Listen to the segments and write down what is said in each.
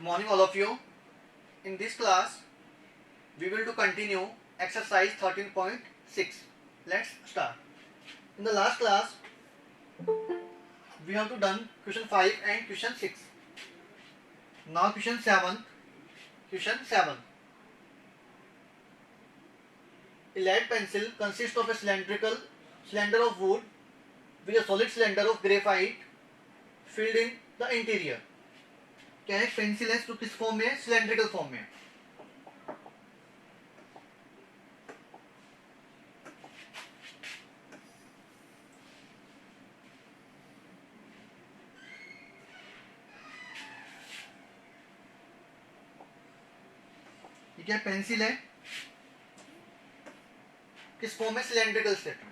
Good morning all of you. In this class we will to continue exercise 13.6. Let's start. In the last class we have to done question 5 and question 6. Now question 7. A lead pencil consists of a cylinder of wood with a solid cylinder of graphite filled in the interior. क्या है, pencil है तो किस form में है, cylindrical form में. ये क्या पेंसिल है, किस फॉर्म में, सिलेंड्रिकल स्टेट में.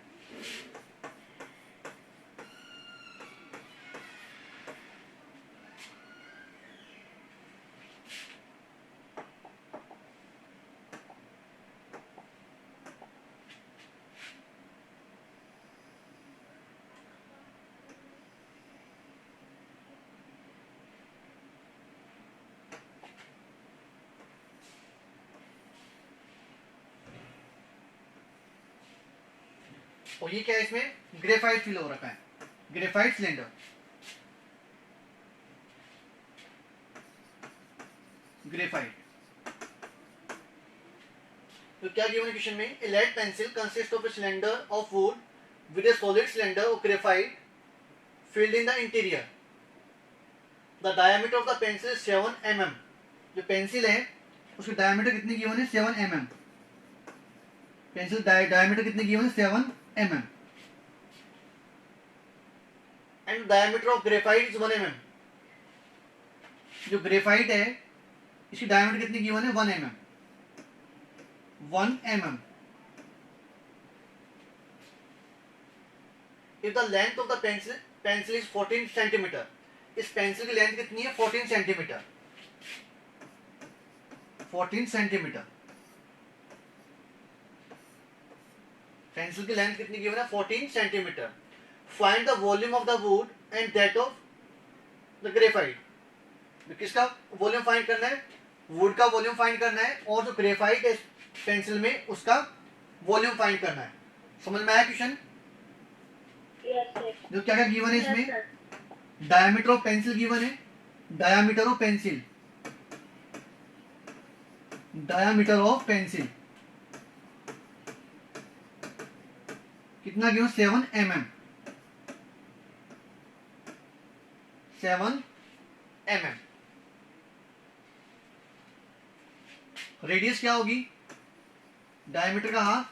और ये क्या है, इसमें ग्रेफाइट फिल हो रखा है, ग्रेफाइट सिलेंडर. ग्रेफाइट. तो क्या गिवन है क्वेश्चन में, a lead pencil consist of a cylinder of wood with a solid cylinder of graphite filled in the interior. The diameter of the pencil is 7 mm. जो pencil है उसकी diameter कितनी given है, 7 mm. Pencil diameter कितनी given है, 7 mm. And diameter of graphite is 1 mm. जो graphite है इसकी डायमीटर कितनी गिवन है, 1 mm. 1 mm. If the length of the pencil is 14 centimetre, इस पेंसिल की लेंथ कितनी है, 14 सेंटीमीटर. 14 सेंटीमीटर. पेंसिल की लेंथ कितनी गिवन है, 14 centimetre. Find the volume of the wood and that of the graphite. किसका वॉल्यूम फाइंड करना है, वुड का वॉल्यूम फाइंड करना है, और जो ग्रेफाइट है पेंसिल में उसका वॉल्यूम फाइंड करना है. समझ में आया क्वेश्चन? जो क्या क्या गिवन है इसमें, डायमीटर ऑफ पेंसिल गिवन है, diameter of pencil, diameter of pencil कितना गिवन, 7 mm. 7 mm. रेडियस क्या होगी, डायमीटर का half,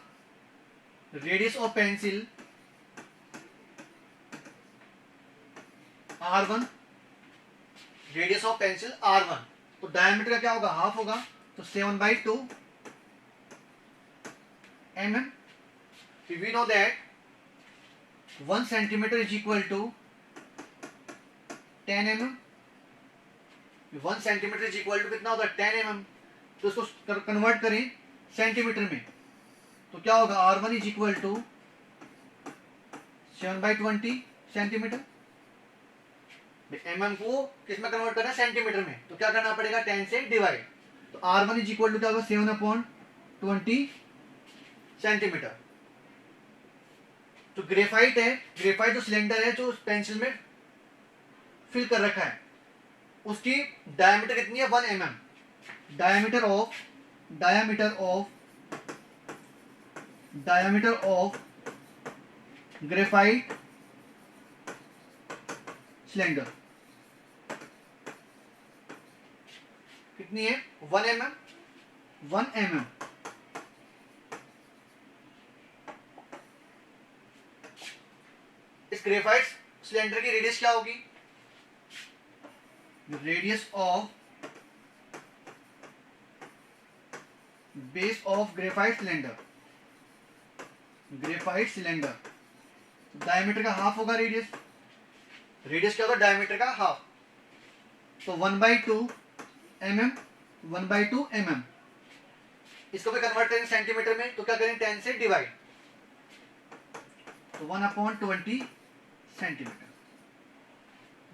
radius of pencil R1, radius of pencil R1. तो डायमीटर का क्या होगा, हाफ होगा, तो 7/2 mm. We know that 1 centimeter is equal to 10 mm. 1 centimeter is equal to कितना होगा, 10 mm. तो इसको कन्वर्ट करें सेंटीमीटर में, तो क्या होगा, R1 is equal to 7/20 centimetre. mm को किस में कन्वर्ट करना है, सेंटीमीटर में, तो क्या करना पड़ेगा, 10 से डिवाइड. तो R1 इज इक्वल टू क्या होगा, 7/20 सेंटीमीटर. तो ग्रेफाइट है, ग्रेफाइट जो सिलेंडर है जो पेंसिल में फिल कर रखा है, उसकी डायमीटर कितनी है, 1 mm. Diameter of graphite cylinder कितनी है, 1 mm. 1 mm. इस ग्रेफाइट सिलेंडर की रेडियस क्या होगी, radius of base of graphite cylinder, graphite cylinder diameter का हाफ होगा, रेडियस क्या होगा, डायमीटर का हाफ. तो 1/2 mm. 1/2 mm. इसको भी कन्वर्ट करेंगे सेंटीमीटर में, तो क्या करें, 10 से डिवाइड, तो 1/20 सेंटीमीटर.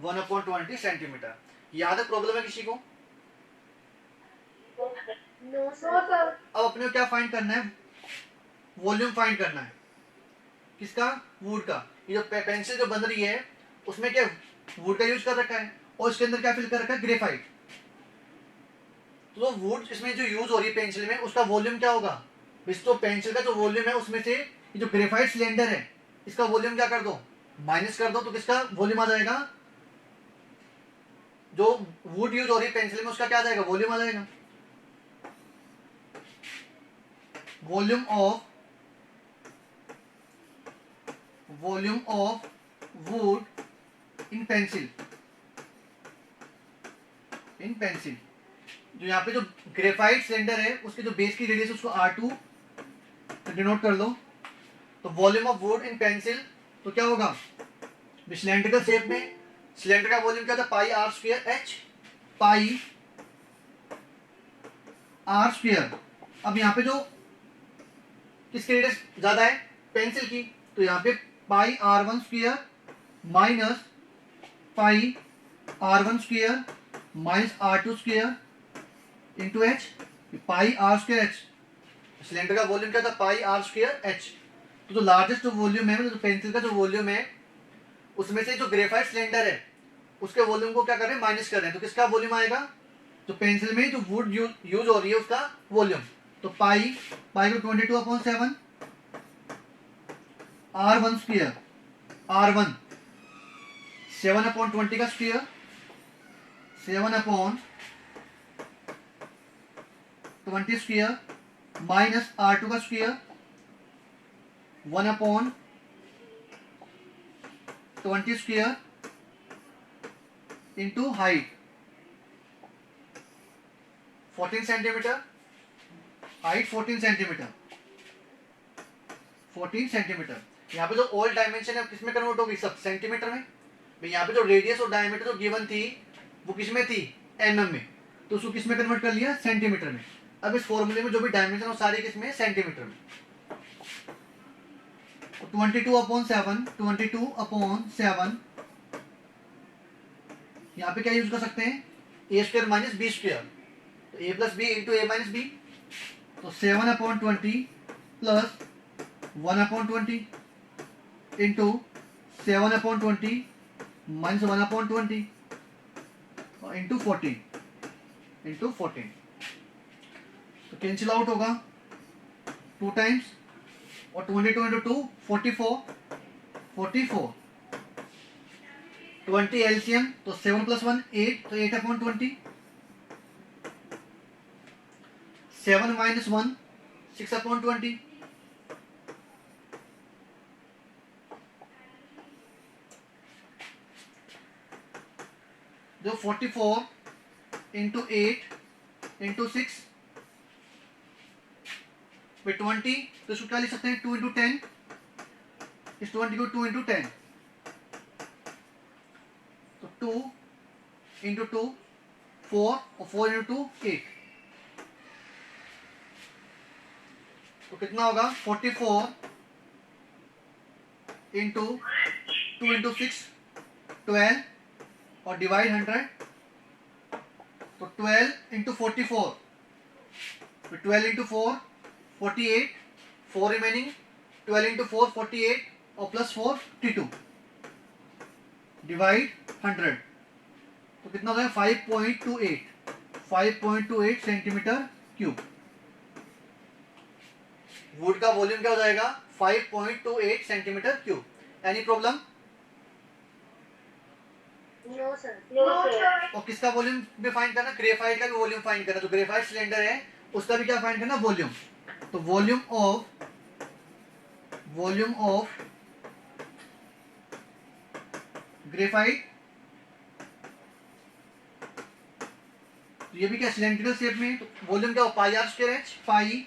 1/20 सेंटीमीटर. याद है प्रॉब्लम है किसी को? No sir. अब अपने को क्या फाइंड करना है, वॉल्यूम फाइंड करना है, किसका, वुड का। ये जो पेंसिल जो बन रही है उसमें क्या वुड का यूज कर रखा है और इसके अंदर क्या फिल कर रखा है, ग्रेफाइट। तो वुड इसमें जो यूज हो रही है पेंसिल में उसका वॉल्यूम क्या होगा, इस तो पेंसिल का जो वॉल्यूम है उसमें से ये जो ग्रेफाइट सिलेंडर है इसका वॉल्यूम क्या कर दो, माइनस कर दो, तो किसका वॉल्यूम आ जाएगा, जो वुड यूज हो रही है पेंसिल में उसका क्या आ जाएगा, वॉल्यूम आ जाएगा। Volume of wood in pencil, जो यहाँ पे जो ग्रेफाइट सिलेंडर है उसके जो बेस की रेडियस उसको R2 डिनोट कर लो। तो volume of wood in pencil तो क्या होगा, सिलेंड्रिकल शेप में सिलेंडर का वॉल्यूम क्या था, pi are square h, pi are square. अब यहाँ पे जो किसकी रेडियस ज्यादा है, पेंसिल की, तो यहाँ पे pi R1 square minus pi R1 square minus R2 square into H, pi are square H. Cylinder का वॉल्यूम क्या था, पाई आर स्क्वायर एच। तो जो लार्जेस्ट जो वॉल्यूम है, जो पेंसिल का जो वॉल्यूम है उसमें से जो ग्रेफाइट सिलेंडर है उसके वॉल्यूम को क्या कर रहे हैं, माइनस कर रहे हैं, तो किसका वॉल्यूम आएगा, जो पेंसिल में जो वुड यूज हो रही है उसका वॉल्यूम। तो पाई पाई को 22/7 R1 स्क्वायर, R1 7/20 का स्क्वायर, 7/20 स्क्वायर माइनस R2 का square 1/20 square into height 14 centimetre, height 14 centimetre, 14 centimetre. यहाँ पे जो ओल्ड डायमेंशन है किसमें कन्वर्ट होगी, सब सेंटीमीटर में। भाई यहाँ पे जो रेडियस और डायमीटर जो गिवन थी वो किसमें थी, mm में, तो उसको किसमें कन्वर्ट कर लिया, सेंटीमीटर में। अब इस फॉर्मूले में जो भी डायमेंशन वो सारे किसमें, सेंटीमीटर में। 22/7 यहाँ पे क्या यूज कर सकते हैं, ए स्क्वायर माइनस बी स्क्वायर, तो ए प्लस बी इंटू ए माइनस बी, तो 7/20 प्लस 1/20 इंटू 7/20 माइनस 1/20 इंटू 14 तो कैंसिल आउट होगा 2 टाइम्स, और 22 इंटू 2 44 20 एलसीएम, तो 7 + 1 8, तो 8/20, 7 - 1 6/20, जो 44 इंटू 8 इंटू 6 फिर 20, तो इसको क्या लिख सकते हैं, 2 इंटू 10, इस 20 को 2 इंटू 10, तो 2 इंटू 2 4, और 4 इंटू 2 8, तो कितना होगा 44 इंटू 2 इंटू 6 12, और डिवाइड 100, तो 12 इंटू 44, फिर 12 इंटू 4 48, 4 रिमेनिंग, 12 इंटू 4 48, और प्लस 4 52, डिवाइड 100, तो कितना होगा 5.28 सेंटीमीटर क्यूब। वुड का वॉल्यूम क्या हो जाएगा, 5.28 centimetre cube. Any problem, no sir. और किसका वॉल्यूम भी फाइंड करना, ग्रेफाइट का भी वॉल्यूम फाइंड करना, तो ग्रेफाइट सिलेंडर है उसका भी क्या फाइंड करना, वॉल्यूम। तो वॉल्यूम ऑफ ग्रेफाइट, तो ये भी क्या सिलेंड्रिकल शेप में, तो वॉल्यूम क्या हो, pi are square h, pi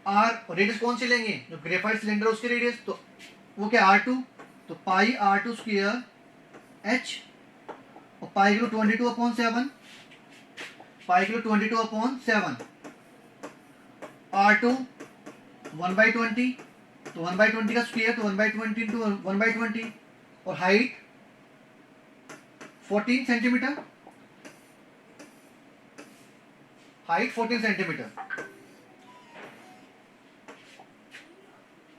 r, radius कौन सी लेंगे, जो ग्रेफाइट सिलेंडर उसकी रेडियस, तो वो क्या R2, तो पाई R2 स्क्वायर एच, और पाई किलो 22/7, पाई किलो 22/7, R2 1/20, तो 1/20 का स्क्वायर, तो 1/20 इंटू 1/20, और हाइट 14 सेंटीमीटर, हाइट 14 सेंटीमीटर,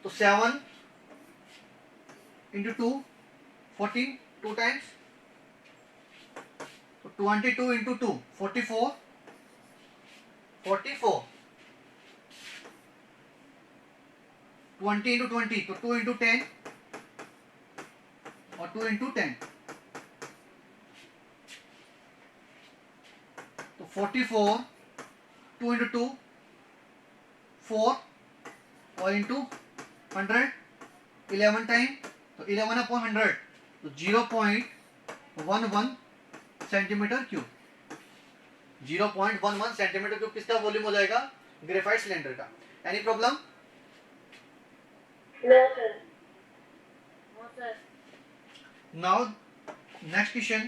तो 7 इंटू 2 14, 2 टाइम्स, तो 22 इंटू 2 44, 44, 20 इंटू 20 तो 2 इंटू 10 और 2 इंटू 10, तो 44, 2 इंटू 2 4 और इंटू 100 11 टाइम, तो 11 अपॉन 100 तो 0.11 सेंटीमीटर क्यूब। 0.11 सेंटीमीटर क्यूब किसका वॉल्यूम हो जाएगा? ग्रेफाइट सिलेंडर का। Any problem? No, sir. No, sir. Now next question,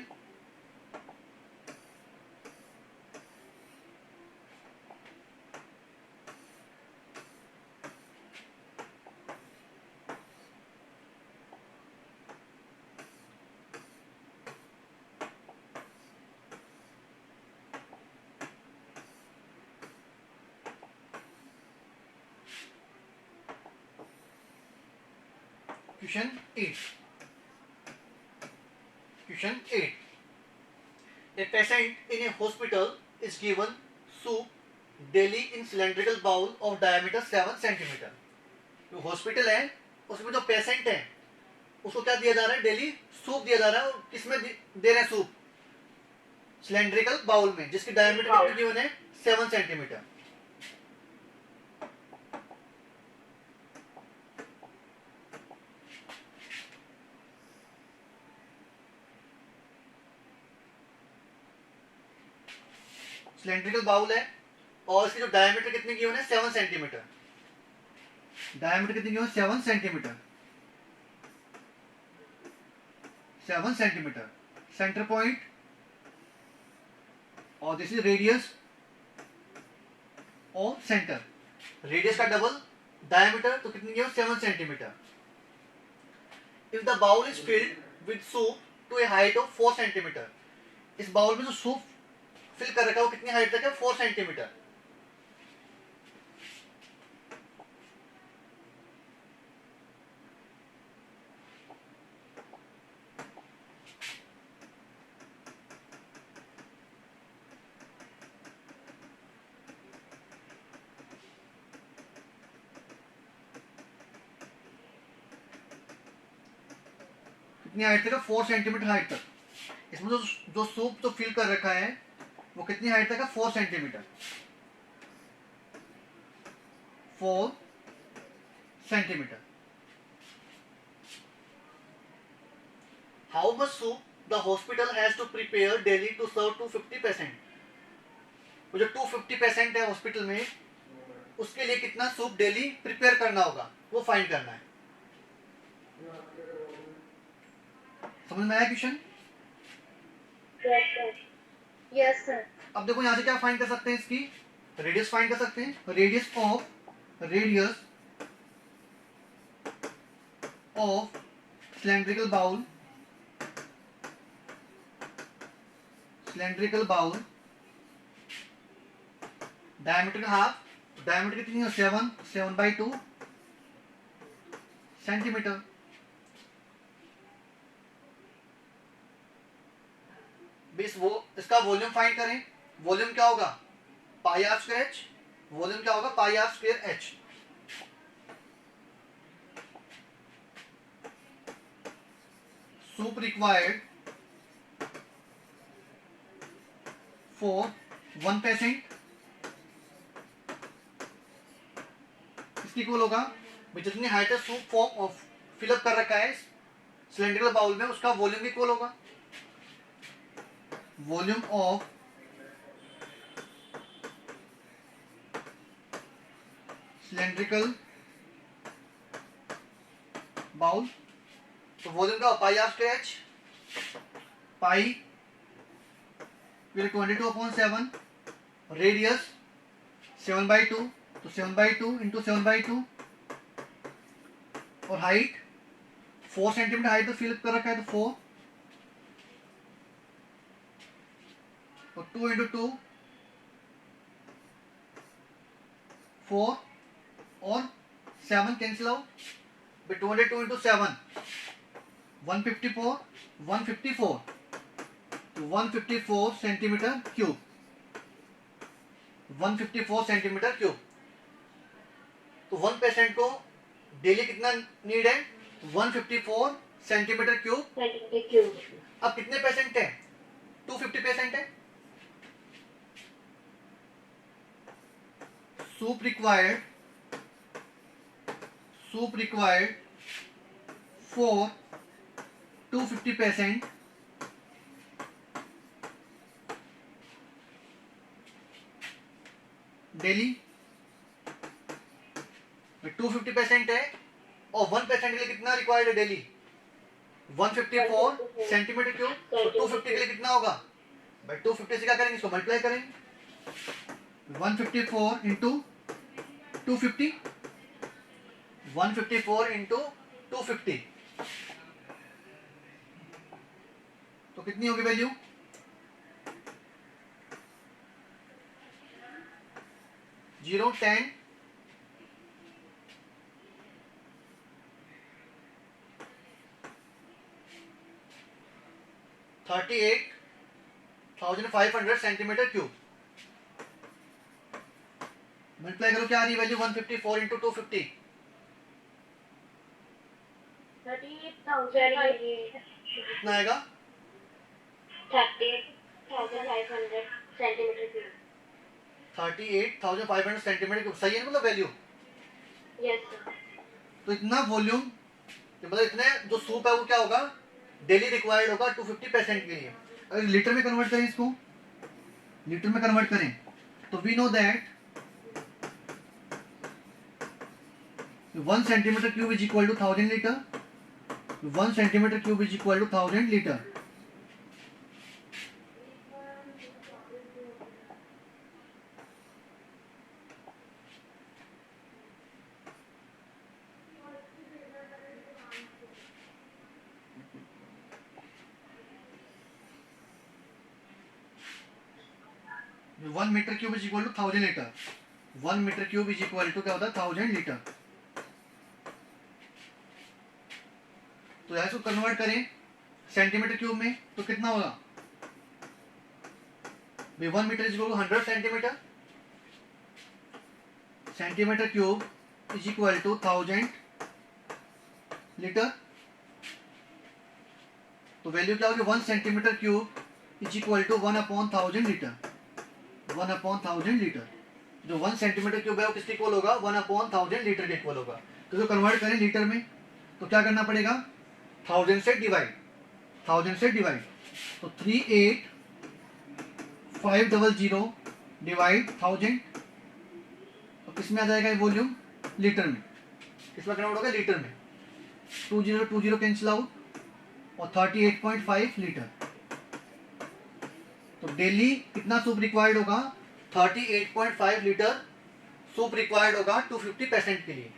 question 8। Question 8. A patient in a hospital is given soup daily in cylindrical bowl of diameter 7 centimeter. जो hospital है उसमें जो patient है उसको क्या दिया जा रहा है? डेली सूप दिया जा रहा है। और किसमें दे रहे हैं सूप? सिलेंड्रिकल बाउल में, जिसकी डायमीटर कितनी गिवन है? 7 सेंटीमीटर। सिलेंड्रिकल बाउल है और इसकी जो डायमीटर कितनी गिवन है? 7 सेंटीमीटर। डायमीटर कितनी given? 7 centimetre. 7 centimetre centre point, और this is radius of centre. Radius का डबल डायमीटर, तो कितनी given? 7 centimetre. If the bowl is filled with soup to a height of 4 centimetre, इस bowl में जो soup fill कर रखा है वो कितनी हाइट तक है? 4 सेंटीमीटर। कितनी हाइट तक है? 4 सेंटीमीटर हाइट तक। इसमें जो सूप जो फिल कर रखा है वो कितनी हाइट तक है? 4 centimetre. 4 centimetre. How much soup the hospital has to prepare daily to serve 250 patient? वो जो 250 पेशेंट है हॉस्पिटल में, उसके लिए कितना सूप डेली प्रिपेयर करना होगा वो फाइंड करना है। समझ में आया question? Yes, sir. Yes, sir. अब देखो यहां से क्या फाइंड कर सकते हैं? इसकी रेडियस फाइंड कर सकते हैं। Radius of cylindrical bowl diameter का हाफ, डायमीटर कितनी है? 7/2 सेंटीमीटर। इसका वॉल्यूम फाइंड करें। वॉल्यूम क्या होगा? Pi are square h. Volume क्या होगा? Pi are square h. Soup required for 1 patient इसकी इक्वल होगा जितनी हाइट है सूप फॉर्म ऑफ फिलअप कर रखा है सिलेंड्रिकल बाउल में, उसका वॉल्यूम इक्वल होगा वॉल्यूम ऑफ सिलेंड्रिकल बाउल। तो वॉल्यूम का pi are square h, pi 22/7, radius 7/2, तो 7/2 इंटू 7/2, और हाइट 4 सेंटीमीटर हाइट तो फिल कर रखा है, तो 4, और 2 इंटू 2 4 और 7 कैंसिल आउट, 202 इंटू 7 154, 154 तो 154 सेंटीमीटर क्यूब, 154 सेंटीमीटर क्यूब। तो 1% को डेली कितना नीड है? 154 सेंटीमीटर क्यूब। Centimetre cube. अब कितने पेशेंट है? 250 पेशेंट है। Soup required for 250 patient daily. 250 patient है और 1% के लिए कितना रिक्वायर्ड है डेली? 154 centimetre cube. तो 250 के लिए कितना होगा भाई? 250 से क्या करेंगे? इसको मल्टीप्लाई करेंगे। 154 इंटू 250, 154 इंटू 250 तो कितनी होगी वैल्यू? 0, 10, 38,500 centimetre cube. मल्टीप्लाई करो, क्या आ रही है वैल्यू? 154 इंटू 250, 38,500 कितना आएगा? 38,500 सेंटीमीटर क्यूब। 38,500 centimetre cube. सही है मतलब वैल्यू? Yes sir. तो इतना वॉल्यूम, मतलब इतने जो सूप है वो क्या होगा? डेली रिक्वायर्ड होगा 250 पेशेंट के लिए। अगर लीटर में कन्वर्ट करें, इसको लीटर में कन्वर्ट करें तो we know that 1 centimetre cube is equal to 1000 litre. 1 centimetre cube is equal to 1000 litre. One metre cube is equal to 1000 litre. 1 metre cube is equal to क्या होता है? 1000 litre. तो इसको कन्वर्ट करें centimetre cube में तो कितना होगा? 1 metre is equal to 100 centimetre. Centimetre cube is equal to 1000 litre. तो वैल्यू क्या होगी? 1 centimetre cube is equal to 1/1000 litre. 1/1000 litre. जो 1 सेंटीमीटर क्यूब है वो किसके इक्वल होगा? 1/1000 लीटर के इक्वल होगा। तो जो कन्वर्ट करें लीटर में तो क्या करना पड़ेगा? 1000 से डिवाइड, 1000 से डिवाइड। तो 38500 डिवाइड 1000 तो किस में आ जाएगा ये वॉल्यूम? लीटर में। किसमें कन्वर्ट होगा? लीटर में। 2020 कैंसिल आउट और 38.5 लीटर। तो डेली कितना सूप रिक्वायर्ड होगा? 38.5 लीटर सूप रिक्वायर्ड होगा 250 पेशेंट के लिए।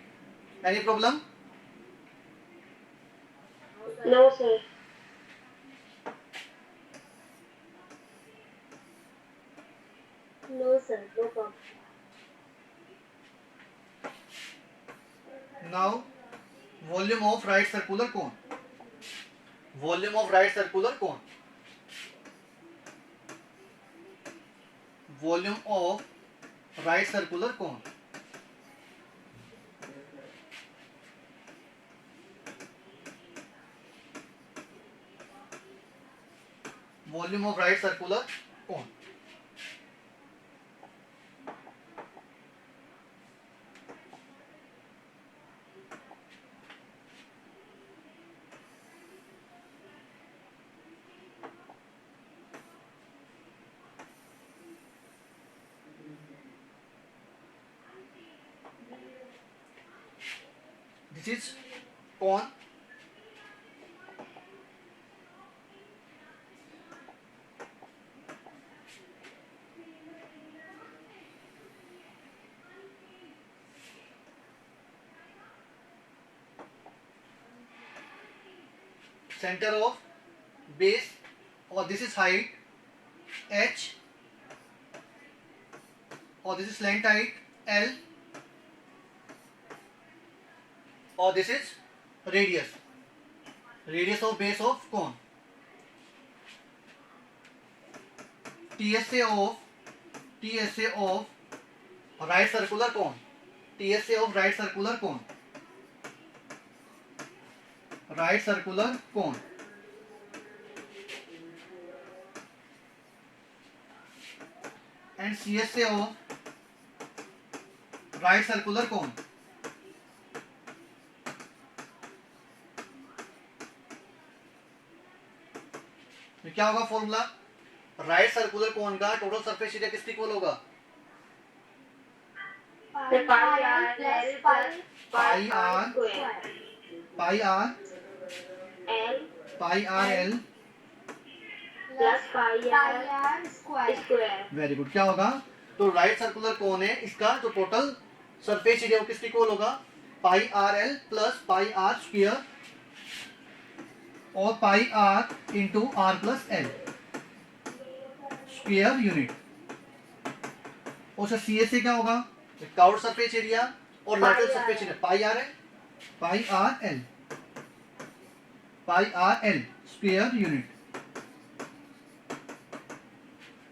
Any problem? No sir. No sir, no problem. Now volume of right circular cone. Volume of right circular cone. Volume of right circular cone. Volume of right circular cone. This is cone. Center of base, or this is height h, or this is length height L, or this is radius of base of cone. TSA of right circular cone. TSA of right circular cone. Right circular cone. And CSA of right circular cone. तो क्या होगा formula? Right circular cone का total surface area किसके equal होगा? Pi r l plus pi are square. Very good. क्या होगा? तो right circular कोन है, इसका जो टोटल सरफेस एरिया वो किसके इक्वल होगा? Pi r l plus pi are square और pi r into r plus l square unit. और सर सी एस से क्या होगा? कर्व्ड सरफेस एरिया और lateral surface area pi r l square unit.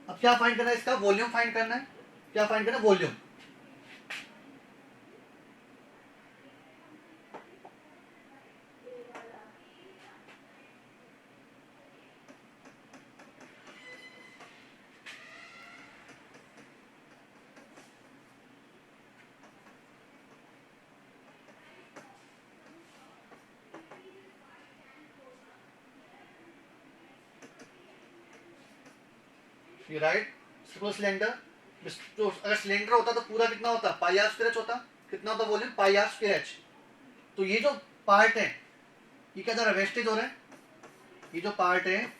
अब क्या फाइंड करना है? इसका वॉल्यूम फाइंड करना है. क्या फाइंड करना है? वॉल्यूम. ये राइट सर्कुलर सिलेंडर. तो अगर सिलेंडर होता तो पूरा कितना होता? पाई आर स्क्वायर एच होता. कितना होता volume? Pi are square h. तो ये जो पार्ट है ये क्या जा रहा है? वेस्टेज हो रहा है. ये जो पार्ट है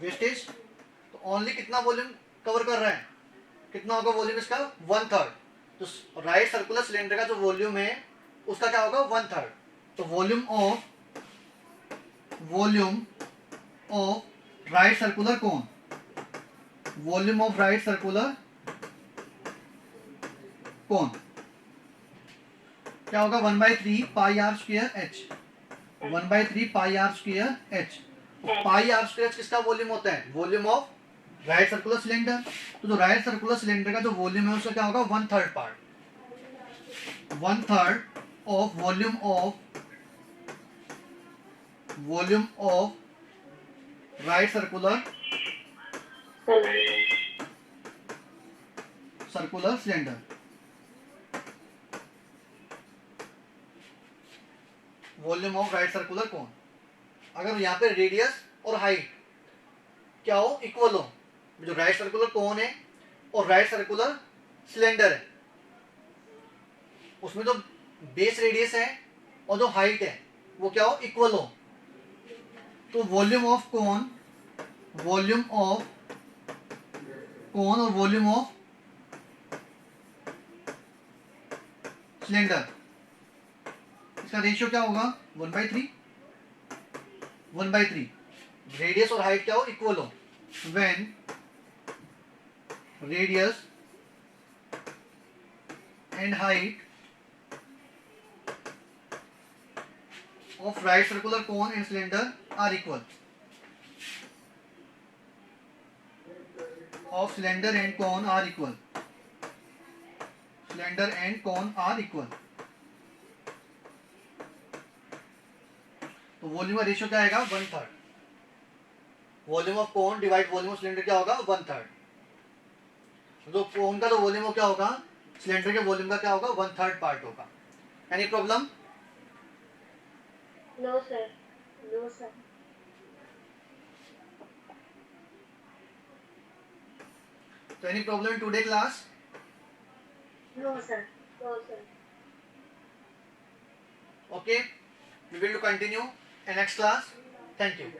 वेस्टेज. तो ओनली कितना वॉल्यूम कवर कर रहा है? कितना होगा वॉल्यूम इसका? 1/3. तो राइट सर्कुलर सिलेंडर का जो वॉल्यूम है उसका क्या होगा? 1/3. तो volume of right circular cone. Volume of right circular cone क्या होगा? 1/3 pi are square h. 1/3 pi are square h. Pi are square h किसका वॉल्यूम होता है? Volume of right circular cylinder. तो जो राइट सर्कुलर सिलेंडर का जो volume है उसका क्या होगा? 1/3 part. 1/3 of volume of right circular cylinder. Volume of right circular कोन. अगर यहाँ पे रेडियस और हाइट क्या हो? इक्वल हो. जो राइट सर्कुलर कोन है और राइट सर्कुलर सिलेंडर है उसमें जो बेस रेडियस है और जो हाइट है वो क्या हो? इक्वल हो. तो वॉल्यूम ऑफ कोन और वॉल्यूम ऑफ सिलेंडर इसका रेशियो क्या होगा? 1/3. रेडियस और हाइट क्या हो? इक्वल हो. When radius and height of right circular cone and cylinder are equal. Of cylinder and cone are equal. Cylinder and cone are equal. तो volume का ratio क्या आएगा? 1/3. Volume of cone divide volume of cylinder क्या होगा? 1/3. तो कोन का तो volume क्या होगा? सिलेंडर के वॉल्यूम का क्या होगा? 1/3 पार्ट होगा. Any problem? No sir. So any problem in today class? No sir. Okay, we will continue in next class. Thank you.